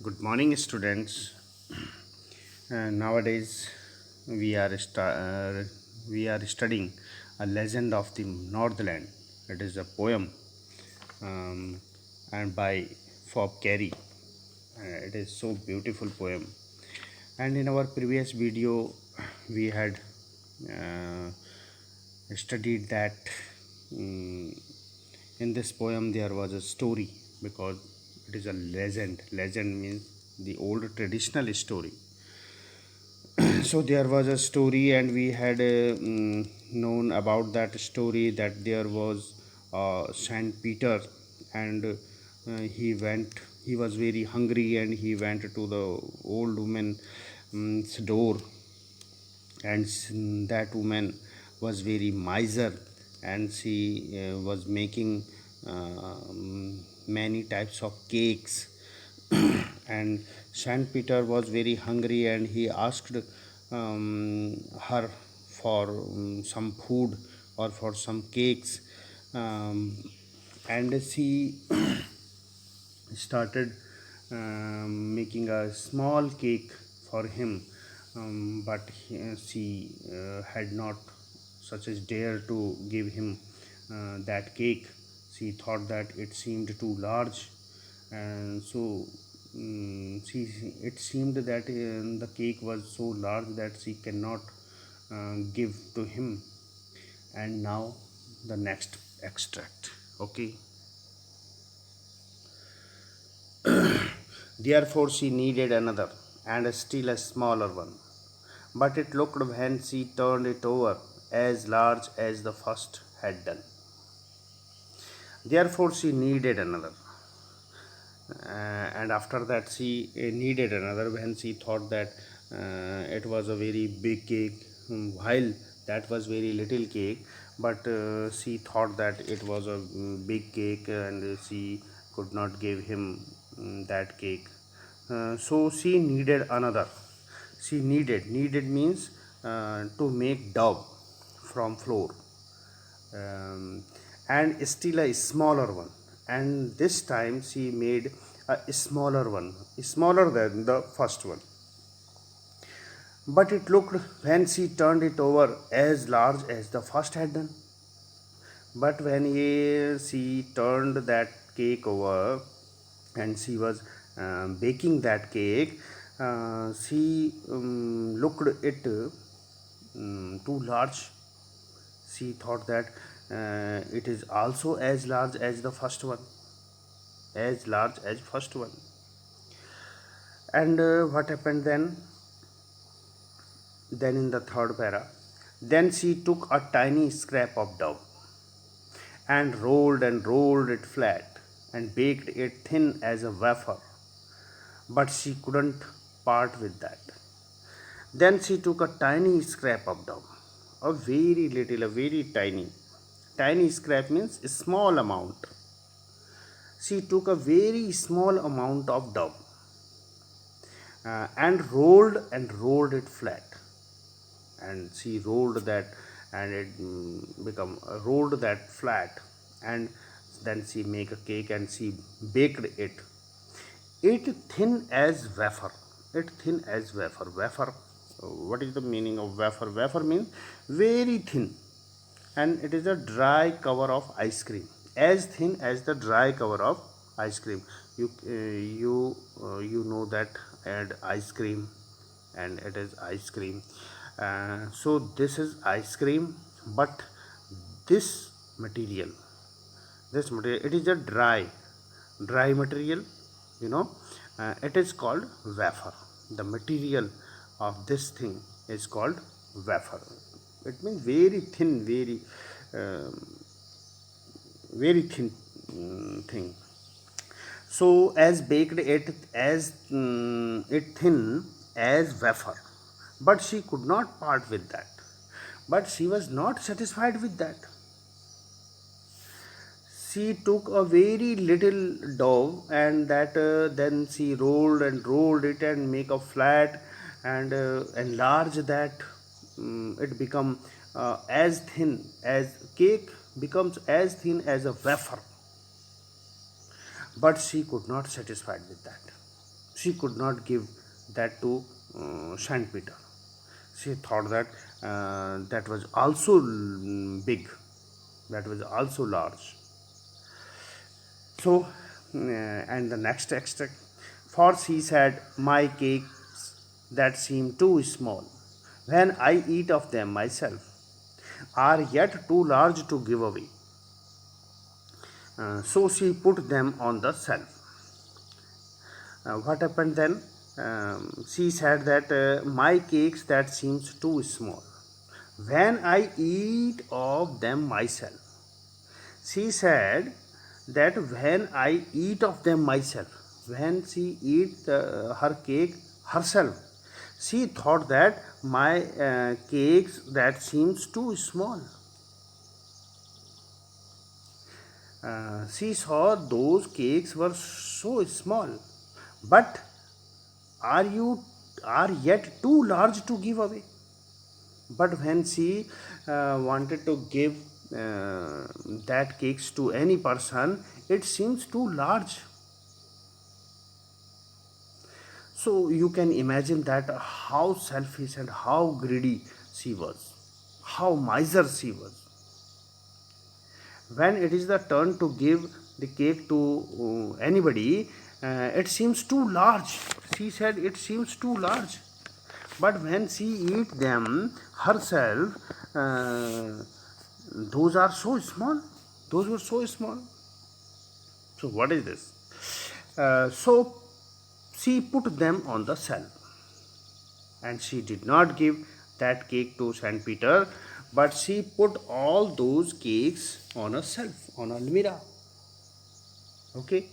Good morning, students. Nowadays, we are studying a legend of the Northland. It is a poem, um, and by Fob Carey. It is so beautiful poem. And in our previous video, we had uh, studied that um, in this poem there was a story because it is a legend. Legend means the old traditional story. So there was a story, and we had known about that story that there was Saint Peter, and he was very hungry, and he went to the old woman's door, and that woman was very miser, and she was making many types of cakes. And Saint Peter was very hungry, and he asked her for some food or for some cakes. And she started making a small cake for him, but she had not such as dare to give him that cake. She thought that it seemed too large, and so it seemed that the cake was so large that she cannot give to him. And now the next extract. Okay. Therefore she needed another, and still a smaller one. But it looked when she turned it over as large as the first had done. Therefore she needed another. And after that she needed another when she thought that it was a very big cake, while that was very little cake. But she thought that it was a big cake, and she could not give him that cake. So she needed another. She needed means to make dough from flour, um, and still a smaller one. And this time she made a smaller one, smaller than the first one. But it looked when she turned it over as large as the first had done. But when she turned that cake over, and she was baking that cake, she looked it too large. She thought that it is also as large as the first one, as large as first one. And what happened then in the third para, then she took a tiny scrap of dough and rolled it flat and baked it thin as a wafer, but she couldn't part with that. Then she took a tiny scrap of dough, a very little, a very tiny scrap means a small amount. She took a very small amount of dough and rolled it flat. And she rolled that, and it become rolled that flat. And then she make a cake, and she baked it thin as wafer. It thin as wafer. What is the meaning of wafer? Wafer means very thin, and it is a dry cover of ice cream, as thin as the dry cover of ice cream. You know that add ice cream, and it is ice cream. So this is ice cream, but this material this material, it is a dry material, you know. It is called wafer. The material of this thing is called wafer. It means very thin, um, very thin thing. So as baked it as it thin as wafer, but she could not part with that. But she was not satisfied with that. She took a very little dough, and that then she rolled it and make a flat, and enlarge that. It become as thin as cake becomes as thin as a wafer. But she could not satisfied with that. She could not give that to Saint Peter. She thought that that was also big, that was also large. So, and the next extract, for she said, my cakes that seem too small, when I eat of them myself, are yet too large to give away. So she put them on the shelf. What happened then? She said that my cakes that seems too small, when I eat of them myself. She said that when I eat of them myself, when she eat her cake herself, she thought that my cakes that seems too small. She saw those cakes were so small, but are you are yet too large to give away. But when she wanted to give that cakes to any person, it seems too large. So you can imagine that how selfish and how greedy she was, how miser she was. When it is the turn to give the cake to anybody, it seems too large. She said it seems too large. But when she eat them herself, those are so small. Those were so small. So what is this? So she put them on the shelf, and she did not give that cake to Saint Peter, but she put all those cakes on a shelf, on a almirah. Okay.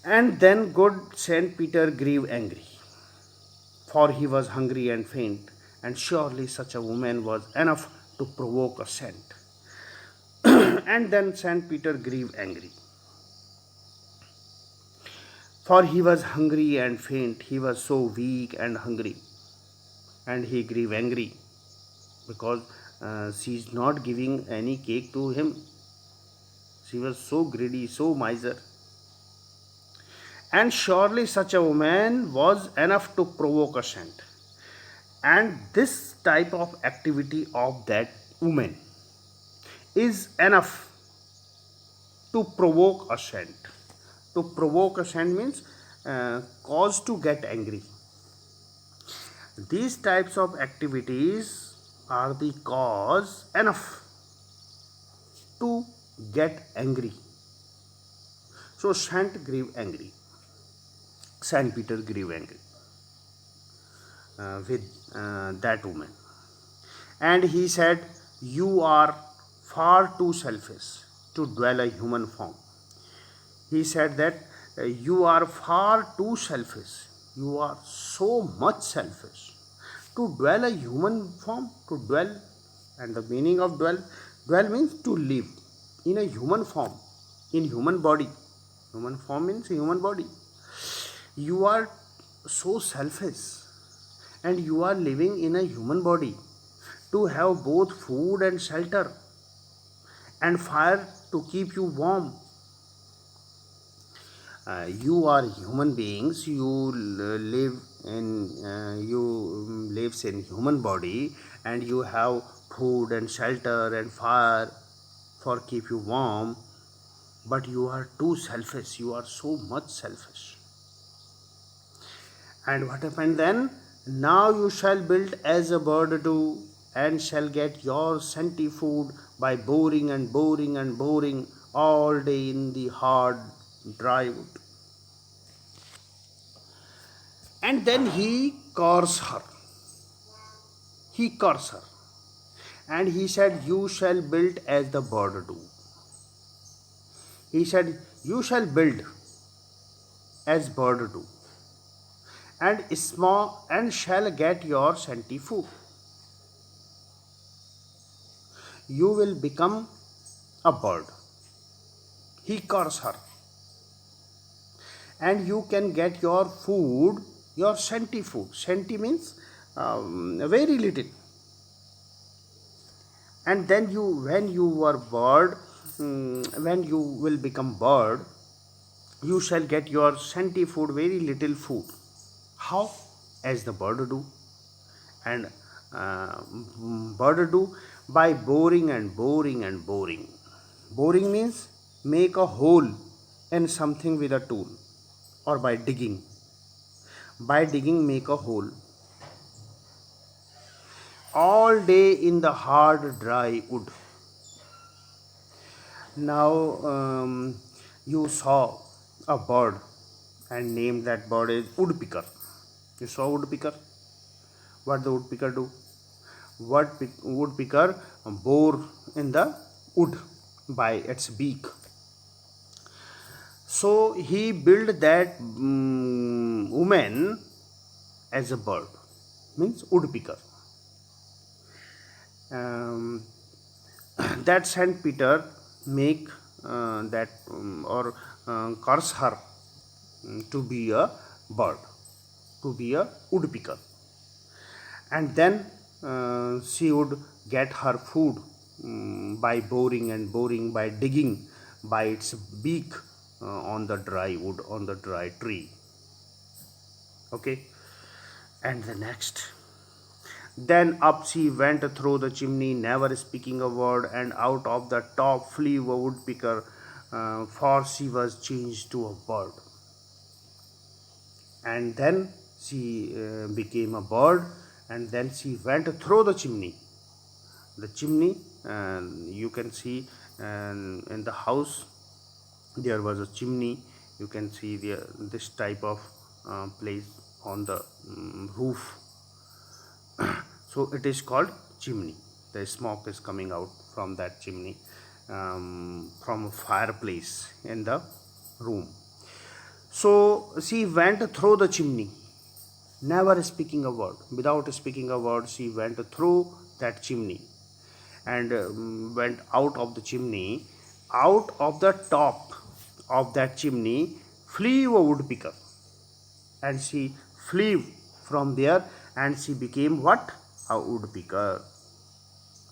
And then good Saint Peter grew angry, for he was hungry and faint, and surely such a woman was enough to provoke a saint. And then Saint Peter grew angry, for he was hungry and faint, he was so weak and hungry, and he grew angry because she is not giving any cake to him. She was so greedy, so miser. And surely such a woman was enough to provoke a saint. And this type of activity of that woman is enough to provoke a saint. To provoke a saint means cause to get angry. These types of activities are the cause enough to get angry. So Saint grew angry. Saint Peter grew angry with that woman. And he said, you are far too selfish to dwell a human form. He said that you are far too selfish. You are so much selfish to dwell a human form, to dwell. And the meaning of dwell means to live in a human form, in human body. Human form means human body. You are so selfish, and you are living in a human body to have both food and shelter and fire to keep you warm. You are human beings. You lives in human body, and you have food and shelter and fire for keep you warm. But you are too selfish. You are so much selfish. And what happened then? Now you shall build as a bird do, and shall get your scanty food by boring and boring and boring all day in the hard dry wood. And then he cursed her. He cursed her. And he said, you shall build as the bird do. He said, you shall build as bird do, and small, and shall get your scanty food. You will become a bird. He cursed her. And you can get your food, your scanty food. Scanty means very little. And then when you were bird, when you will become bird, you shall get your scanty food, very little food. How? As the bird do. And bird do by boring and boring and boring. Boring means make a hole in something with a tool, or by digging. By digging, make a hole all day in the hard, dry wood. Now you saw a bird and named that bird is woodpecker. You saw woodpecker. What the woodpecker do? What woodpecker bore in the wood by its beak. So he built that woman as a bird, means woodpecker. Um, that Saint Peter make that or curse her to be a bird, to be a woodpecker, and then she would get her food by boring and boring, by digging by its beak on the dry wood, on the dry tree. Okay, and the next. Then up she went through the chimney, never speaking a word, and out of the top flew a woodpecker, for she was changed to a bird. And then she became a bird, and then she went through the chimney. The chimney, you can see in the house, there was a chimney. You can see this type of place on the roof. So it is called chimney. The smoke is coming out from that chimney, from a fireplace in the room. So she went through the chimney, never speaking a word. Without speaking a word, she went through that chimney and went out of the chimney. Out of the top of that chimney flew a woodpecker, and she flew from there, and she became what? A woodpecker,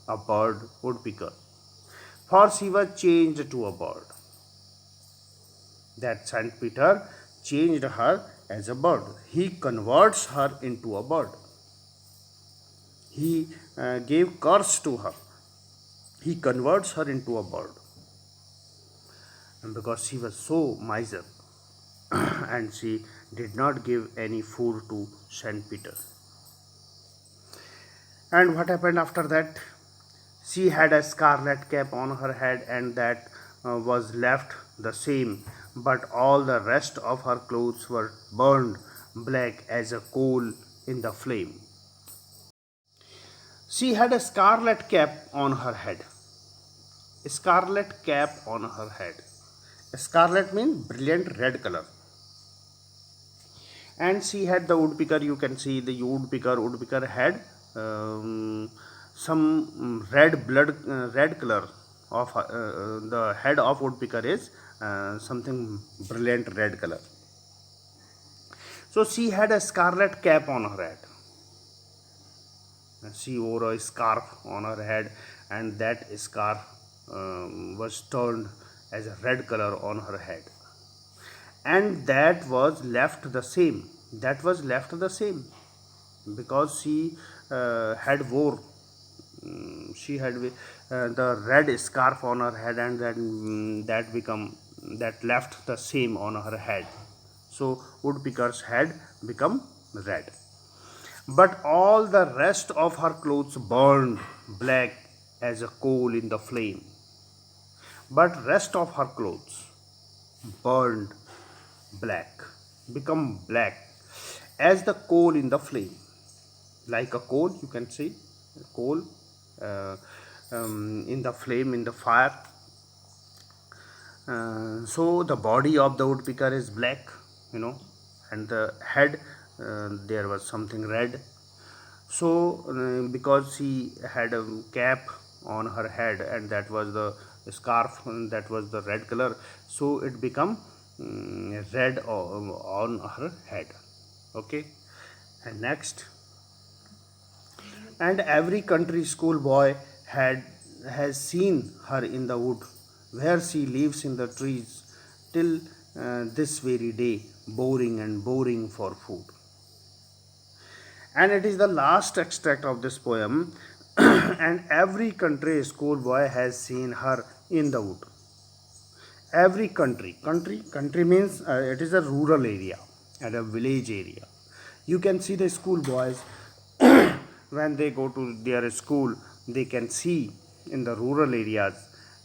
a bird woodpecker. For she was changed to a bird. That Saint Peter changed her as a bird. He converts her into a bird. He gave curse to her. He converts her into a bird. And because she was so miser and she did not give any food to Saint Peter. And what happened after that? She had a scarlet cap on her head, and that was left the same, but all the rest of her clothes were burned black as a coal in the flame. She had a scarlet cap on her head. A scarlet cap on her head. Scarlet means brilliant red color. And she had the woodpecker. You can see the woodpecker had some red blood, red color of the head of woodpecker is something brilliant red color. So she had a scarlet cap on her head. She wore a scarf on her head, and that scarf was turned as a red color on her head, and that was left the same. That was left the same because she had wore she had the red scarf on her head, and then that left the same on her head. So woodpecker's head become red, but all the rest of her clothes burned black as a coal in the flame. But rest of her clothes burned black, become black as the coal in the flame. Like a coal, you can see coal uh, in the flame, in the fire. So the body of the woodpecker is black, and the head, there was something red. So because she had a cap on her head, and that was the scarf, and that was the red color, so it become red on her head. Okay, and next. And every country school boy has seen her in the wood, where she lives in the trees, till this very day, boring and boring for food. And it is the last extract of this poem. And every country schoolboy has seen her in the wood. Every country means it is a rural area and a village area. You can see the schoolboys when they go to their school, they can see in the rural areas,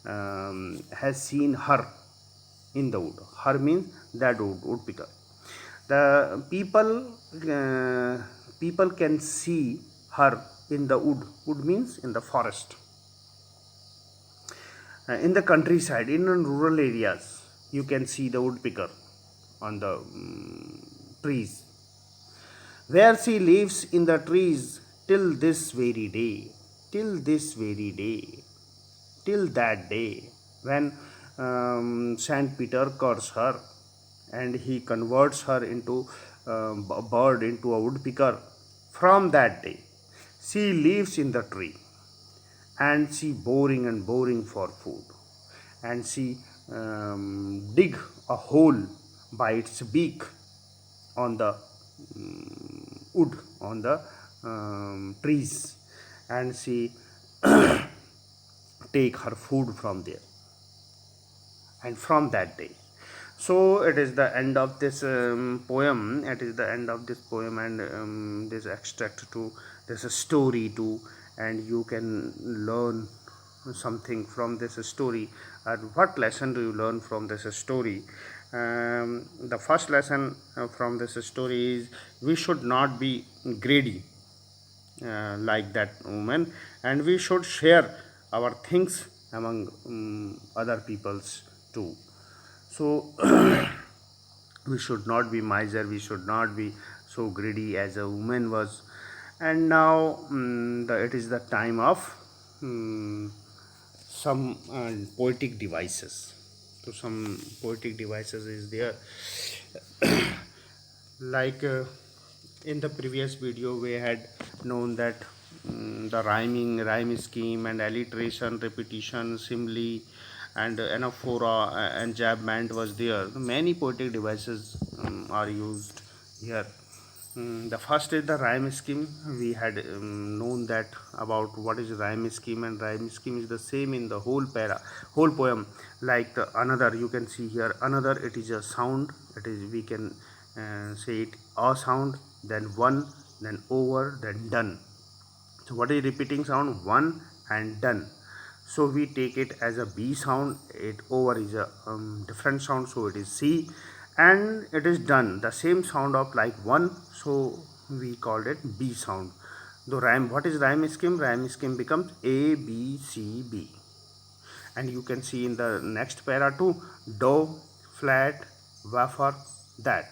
has seen her in the wood. Her means that woodpecker. The people can see her in the wood. Wood means in the forest. In the countryside, in rural areas, you can see the woodpecker on the trees, where she lives in the trees till this very day, till this very day, till that day when Saint Peter curses her and he converts her into a bird, into a woodpecker. From that day, she lives in the tree, and she boring and boring for food, and she dig a hole by its beak on the wood, on the trees, and she take her food from there. And from that day, so it is the end of this poem. It is the end of this poem, and this extract to this story too, and you can learn something from this story. And what lesson do you learn from this story? The first lesson from this story is we should not be greedy like that woman, and we should share our things among other peoples too. So we should not be miser, we should not be so greedy as a woman was. And now it is the time of some poetic devices. So some poetic devices is there. Like in the previous video we had known that the rhyme scheme and alliteration, repetition, simile, and anaphora and jabment was there. Many poetic devices are used here. The first is the rhyme scheme. We had known that about what is rhyme scheme, and rhyme scheme is the same in the whole poem. Like the another, you can see here another. It is a sound. It is, we can say it a sound, then one, then over, then done. So what is repeating sound? One and done. So we take it as a B sound. It over is a different sound, so it is C, and it is done. The same sound of like one, so we called it B sound. The rhyme, what is rhyme scheme? Rhyme scheme becomes A B C B, and you can see in the next para too, do, flat, wafer, that.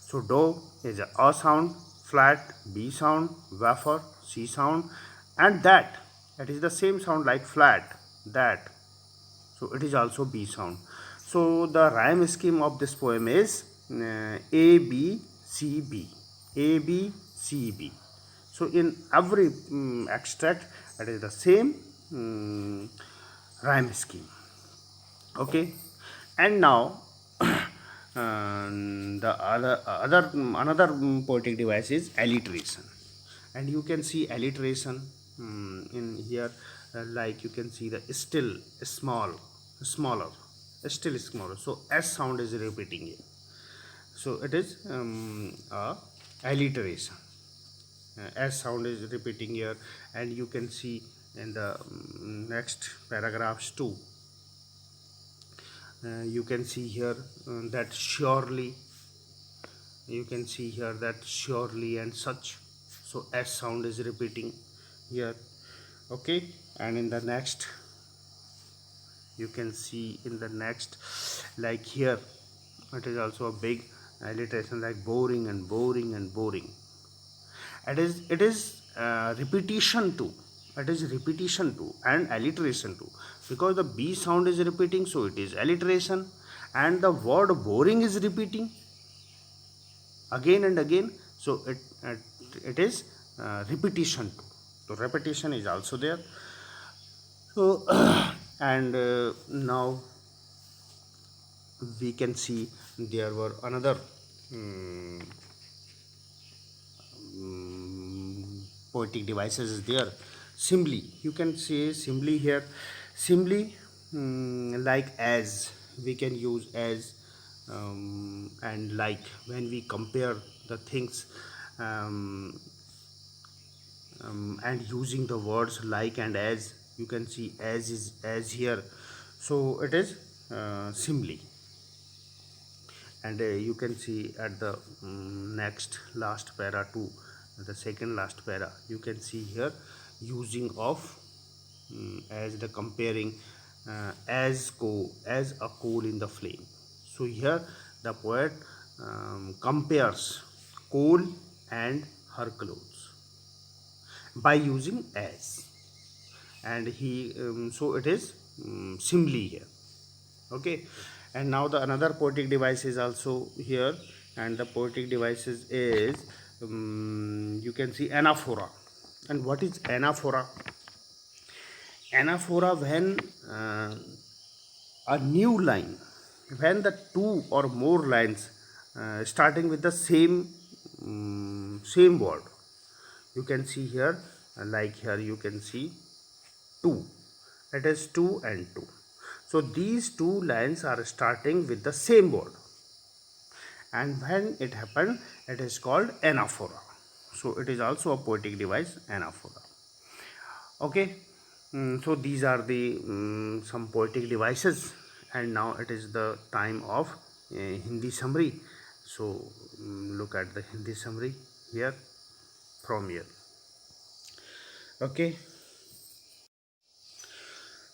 So do is a sound, flat B sound, wafer C sound, and that is the same sound like flat, that. So it is also B sound. So the rhyme scheme of this poem is A B C B, A B C B. So in every extract, it is the same rhyme scheme. Okay, and now the another poetic device is alliteration, and you can see alliteration in here. Like you can see the still, small, smaller, still smaller. So S sound is repeating here. So it is a alliteration. S sound is repeating here, and you can see in the next paragraphs too. You can see here that surely, you can see here that surely and such. So S sound is repeating here. Okay, and in the next, you can see in the next, like here, it is also a big alliteration, like boring and boring and boring. It is repetition too. It is repetition too and alliteration too, because the B sound is repeating, so it is alliteration, and the word boring is repeating again and again, so it is repetition too. So repetition is also there. So and now we can see there were another mm, poetic devices is there. Simile, you can say simile here. Simile, like as, we can use as, and like when we compare the things, um, and using the words like and as, you can see as is as here, so it is simile. And you can see at the next last para 2, the second last para, you can see here using of as the comparing, as a coal in the flame. So here the poet compares coal and her clothes by using as, and he so it is simile here. Okay, and now the another poetic device is also here, and the poetic devices is, you can see anaphora. And what is anaphora? Anaphora, when a new line, when the two or more lines starting with the same word, you can see here, like here you can see two, it is 2 and 2. So these two lines are starting with the same word, and when it happened, it is called anaphora. So it is also a poetic device, anaphora. Okay, so these are the some poetic devices, and now it is the time of Hindi summary. So look at the Hindi summary here, from here. Okay,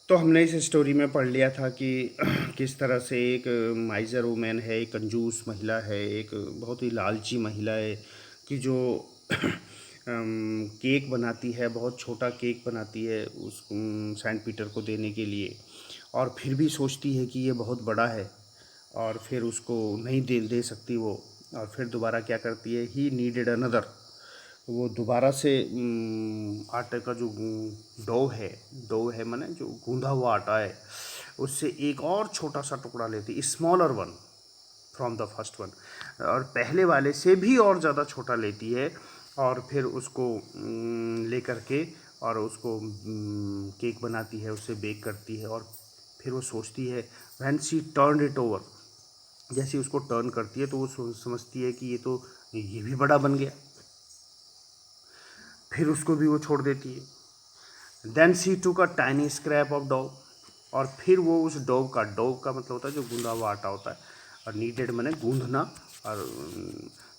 तो हमने इस story में पढ़ लिया था कि किस तरह से एक माइजर वूमेन है, एक कंजूस महिला है, एक बहुत ही लालची महिला है कि जो केक बनाती है, बहुत छोटा केक बनाती है उस सेंट पीटर को देने के लिए, और फिर भी सोचती है कि ये बहुत बड़ा है, और फिर उसको नहीं दे सकती वो, और फिर दोबारा क्या करती है, ही नीडेड अनदर, वो दोबारा से आटे का जो डो है माने जो गूंधा हुआ आटा है, उससे एक और छोटा सा टुकड़ा लेती, smaller one from the first one, और पहले वाले से भी और ज़्यादा छोटा लेती है, और फिर उसको लेकर के और उसको केक बनाती है, उससे बेक करती है, और फिर वो सोचती है, when she turn it over, जैसे उसको टर्न करती है तो वो समझती है कि ये भी बड़ा बन गया, फिर उसको भी वो छोड़ देती है। Then she took a tiny scrap of dough, और फिर वो उस डो का मतलब होता है जो गूंधा हुआ आटा होता है, और नीडेड मैंने गूंधना, और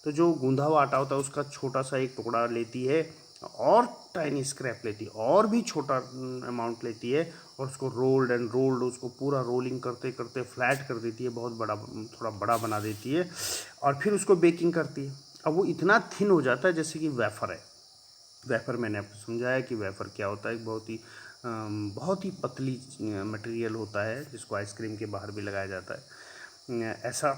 तो जो गूंधा हुआ आटा होता है उसका छोटा सा एक टुकड़ा लेती है, और टाइनी स्क्रैप लेती है, और भी छोटा अमाउंट लेती है, और उसको रोल्ड एंड रोल्ड, उसको पूरा रोलिंग करते करते फ्लैट कर देती है, बहुत बड़ा, थोड़ा बड़ा बना देती है, और फिर उसको बेकिंग करती है। अब वो इतना थिन हो जाता है जैसे कि वेफर है। वेफ़र मैंने आपको समझाया कि वेफ़र क्या होता है, बहुत ही पतली मटेरियल होता है जिसको आइसक्रीम के बाहर भी लगाया जाता है, ऐसा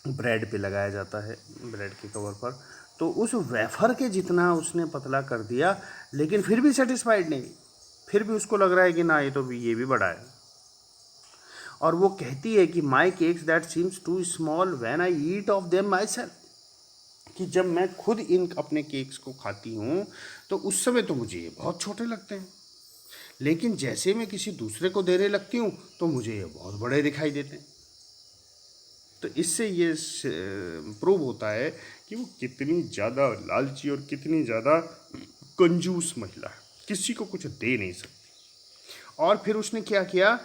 ब्रेड पे लगाया जाता है, ब्रेड के कवर पर। तो उस वेफ़र के जितना उसने पतला कर दिया, लेकिन फिर भी सेटिस्फाइड नहीं, फिर भी उसको लग रहा है कि ना ये भी बड़ा है, और वो कहती है कि my cakes that seems too small when I eat of them myself, कि जब मैं खुद इन अपने केक्स को खाती हूँ तो उस समय तो मुझे ये बहुत छोटे लगते हैं, लेकिन जैसे मैं किसी दूसरे को देने लगती हूँ तो मुझे ये बहुत बड़े दिखाई देते हैं। तो इससे ये प्रूव होता है कि वो कितनी ज़्यादा लालची और कितनी ज़्यादा कंजूस महिला है, किसी को कुछ दे नहीं सकती। और फिर उसने क्या किया,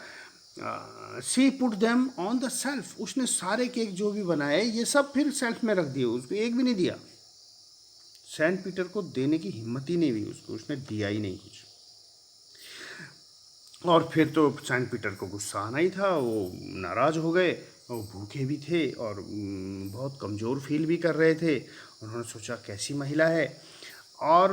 she put them on the shelf, उसने सारे केक जो भी बनाए ये सब फिर सेल्फ में रख दिए, उसको एक भी नहीं दिया, सेंट पीटर को देने की हिम्मत ही नहीं हुई उसको, उसने दिया ही नहीं कुछ। और फिर तो सेंट पीटर को गुस्सा आना ही था, वो नाराज़ हो गए, वो भूखे भी थे और बहुत कमज़ोर फील भी कर रहे थे। उन्होंने सोचा कैसी महिला है, और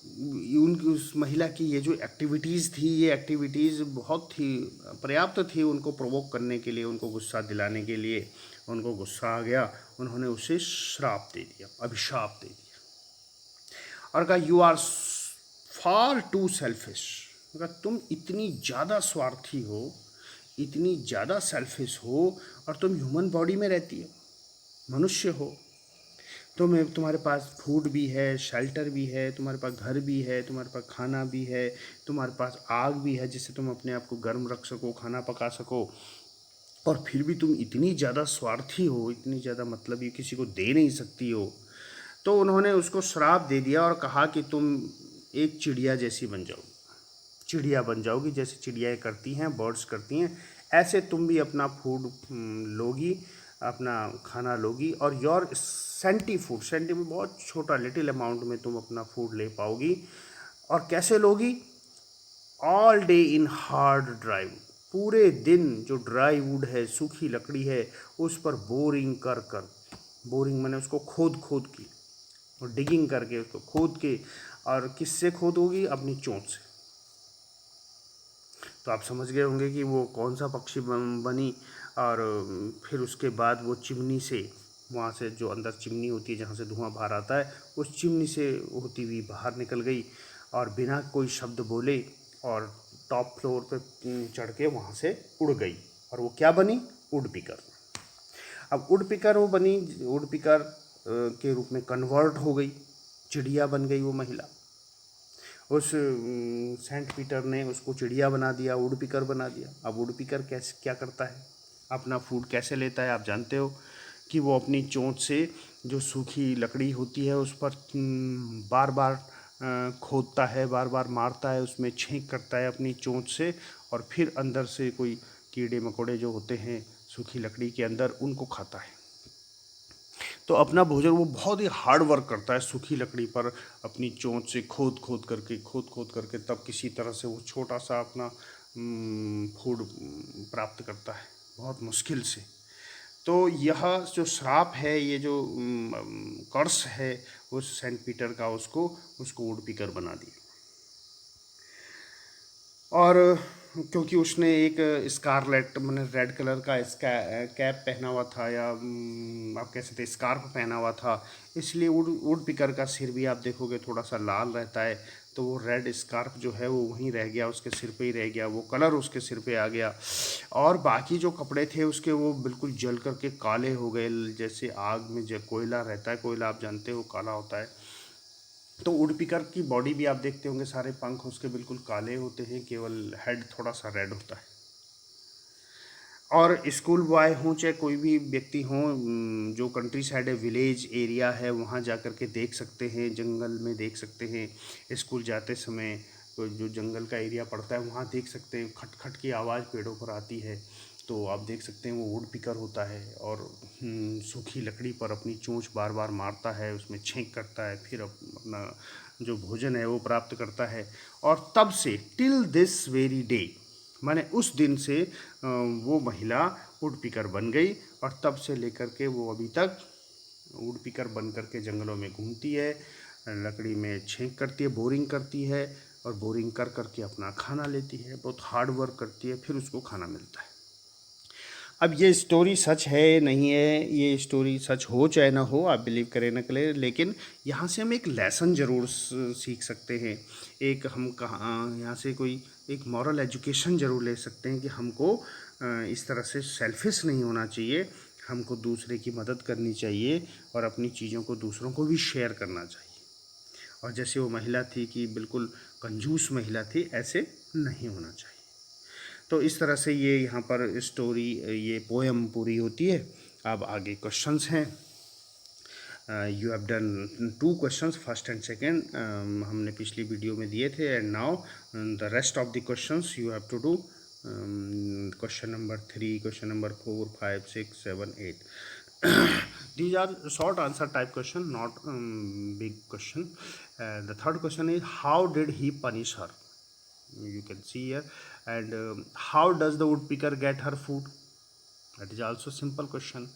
उनकी उस महिला की ये जो एक्टिविटीज़ थी, ये एक्टिविटीज़ बहुत ही पर्याप्त थी उनको प्रोवोक करने के लिए, उनको गुस्सा दिलाने के लिए। उनको गुस्सा आ गया, उन्होंने उसे श्राप दे दिया, अभिशाप दे दिया, और कहा you are far too selfish, तुम इतनी ज़्यादा स्वार्थी हो, इतनी ज़्यादा सेल्फिश हो, और तुम ह्यूमन बॉडी में रहती हो, मनुष्य हो, तुम्हारे पास फूड भी है, शेल्टर भी है, तुम्हारे पास घर भी है, तुम्हारे पास खाना भी है, तुम्हारे पास आग भी है जिससे तुम अपने आप को गर्म रख सको, खाना पका सको, और फिर भी तुम इतनी ज़्यादा स्वार्थी हो, इतनी ज़्यादा मतलबी, किसी को दे नहीं सकती हो। तो उन्होंने उसको श्राप दे दिया और कहा कि तुम एक चिड़िया जैसी बन जाओ, चिड़िया बन जाओगी, जैसे चिड़ियाएँ करती हैं, बर्ड्स करती हैं, ऐसे तुम भी अपना फूड लोगी, अपना खाना लोगी, और योर सेंटी में बहुत छोटा लिटिल अमाउंट में तुम अपना फूड ले पाओगी। और कैसे लोगी? All day in hard drive, पूरे दिन जो ड्राई वुड है, सूखी लकड़ी है, उस पर बोरिंग कर कर, बोरिंग मैंने उसको खोद खोद की, और डिगिंग करके उसको खोद के, और किससे खोद होगी? अपनी चोंच से। तो आप समझ गए होंगे कि वो कौन सा पक्षी बनी। और फिर उसके बाद वो चिमनी से, वहाँ से जो अंदर चिमनी होती है जहाँ से धुआं बाहर आता है, उस चिमनी से होती हुई बाहर निकल गई, और बिना कोई शब्द बोले और टॉप फ्लोर पे चढ़ के वहाँ से उड़ गई। और वो क्या बनी? Would picker. अब वुड पिकर वो बनी, वुड पिकर के रूप में कन्वर्ट हो गई, चिड़िया बन गई वो महिला। उस सेंट पीटर ने उसको चिड़िया बना दिया, वुड पिकर बना दिया। अब वुड पिकर कैसे क्या करता है, अपना फूड कैसे लेता है? आप जानते हो कि वो अपनी चोंच से जो सूखी लकड़ी होती है उस पर बार बार खोदता है, बार बार मारता है, उसमें छेंक करता है अपनी चोंच से, और फिर अंदर से कोई कीड़े मकोड़े जो होते हैं सूखी लकड़ी के अंदर, उनको खाता है। तो अपना भोजन वो बहुत ही हार्ड वर्क करता है सूखी लकड़ी पर, अपनी चोंच से खोद खोद करके तब किसी तरह से वो छोटा सा अपना फूड प्राप्त करता है, बहुत मुश्किल से। तो यह जो श्राप है, ये जो कर्स है उस सेंट पीटर का, उसको वुड पिकर बना दिया। और क्योंकि उसने एक स्कारलेट मैंने रेड कलर का कैप पहना हुआ था, या आप कह सकते स्कार्फ पहना हुआ था, इसलिए वुड पिकर का सिर भी आप देखोगे थोड़ा सा लाल रहता है। तो वो रेड स्कार्फ जो है वो वहीं रह गया, उसके सिर पे ही रह गया, वो कलर उसके सिर पे आ गया। और बाकी जो कपड़े थे उसके, वो बिल्कुल जल करके काले हो गए, जैसे आग में जो कोयला रहता है, कोयला आप जानते हो काला होता है। तो वुड पिकर की बॉडी भी आप देखते होंगे, सारे पंख उसके बिल्कुल काले होते हैं, केवल हेड थोड़ा सा रेड होता है। और स्कूल बॉय हों चाहे कोई भी व्यक्ति हों, जो कंट्री साइड है, विलेज एरिया है, वहाँ जा कर के देख सकते हैं, जंगल में देख सकते हैं। स्कूल जाते समय तो जो जंगल का एरिया पड़ता है वहाँ देख सकते हैं, खट खट की आवाज़ पेड़ों पर आती है, तो आप देख सकते हैं वो वुड पिकर होता है, और सूखी लकड़ी पर अपनी चोंच बार बार मारता है, उसमें छेंक करता है, फिर अपना जो भोजन है वो प्राप्त करता है। और तब से टिल दिस वेरी डे, माने उस दिन से वो महिला वुड पिकर बन गई, और तब से लेकर के वो अभी तक वुड पिकर बन करके जंगलों में घूमती है, लकड़ी में छेंक करती है, बोरिंग करती है, और बोरिंग कर करके अपना खाना लेती है, बहुत हार्ड वर्क करती है, फिर उसको खाना मिलता है। अब ये स्टोरी सच है नहीं है, ये स्टोरी सच हो चाहे ना हो, आप बिलीव करें ना करें, लेकिन यहाँ से हम एक लेसन ज़रूर सीख सकते हैं। एक हम कहाँ यहाँ से कोई एक मॉरल एजुकेशन ज़रूर ले सकते हैं कि हमको इस तरह से सेल्फिश नहीं होना चाहिए, हमको दूसरे की मदद करनी चाहिए, और अपनी चीज़ों को दूसरों को भी शेयर करना चाहिए। और जैसे वो महिला थी कि बिल्कुल कंजूस महिला थी, ऐसे नहीं होना चाहिए। तो इस तरह से ये यहाँ पर स्टोरी, ये पोएम पूरी होती है। अब आगे क्वेश्चंस हैं। You have done 2 questions, first and second, हमने पिछली वीडियो में दिए थे, and now the rest of the questions you have to do. Question number 3, question number 4, 5, 6, 7, 8. These are short answer type question, not big question. The third question is, how did he punish her? You can see here. And how does the woodpecker get her food? That is also simple question.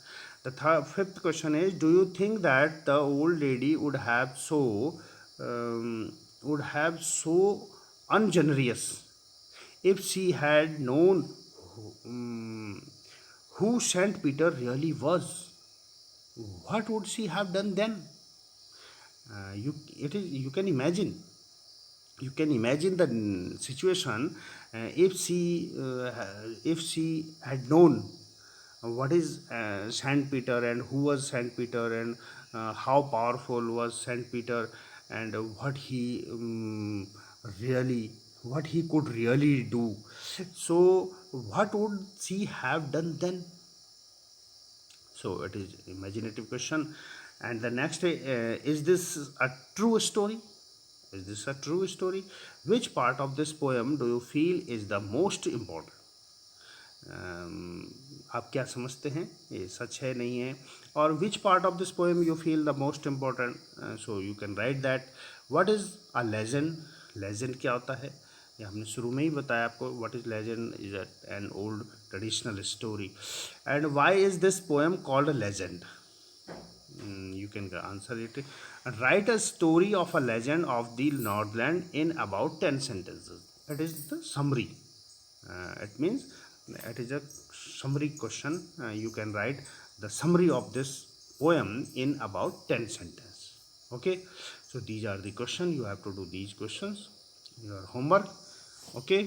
The fifth question is, do you think that the old lady would have so ungenerous if she had known um, who Saint Peter really was? What would she have done then? You can imagine. You can imagine the situation, if she had known what is Saint Peter, and who was Saint Peter, and how powerful was Saint Peter, and what he really, what he could really do. So what would she have done then? So it is imaginative question. And the next, is this a true story? Is this a true story? Which part of this poem do you feel is the most important? आप क्या समझते हैं, ये सच है नहीं है? और which part of this poem you feel the most important? So you can write that. What is a legend? Legend क्या होता है, ये हमने शुरू में ही बताया आपको. What is legend? Is an old traditional story. And why is this poem called a legend? You can answer it. Write a story of a legend of the Northland in about 10 sentences. It is the summary. It means it is a summary question. You can write the summary of this poem in about 10 sentences. Okay, so these are the questions. You have to do these questions, your homework. Okay.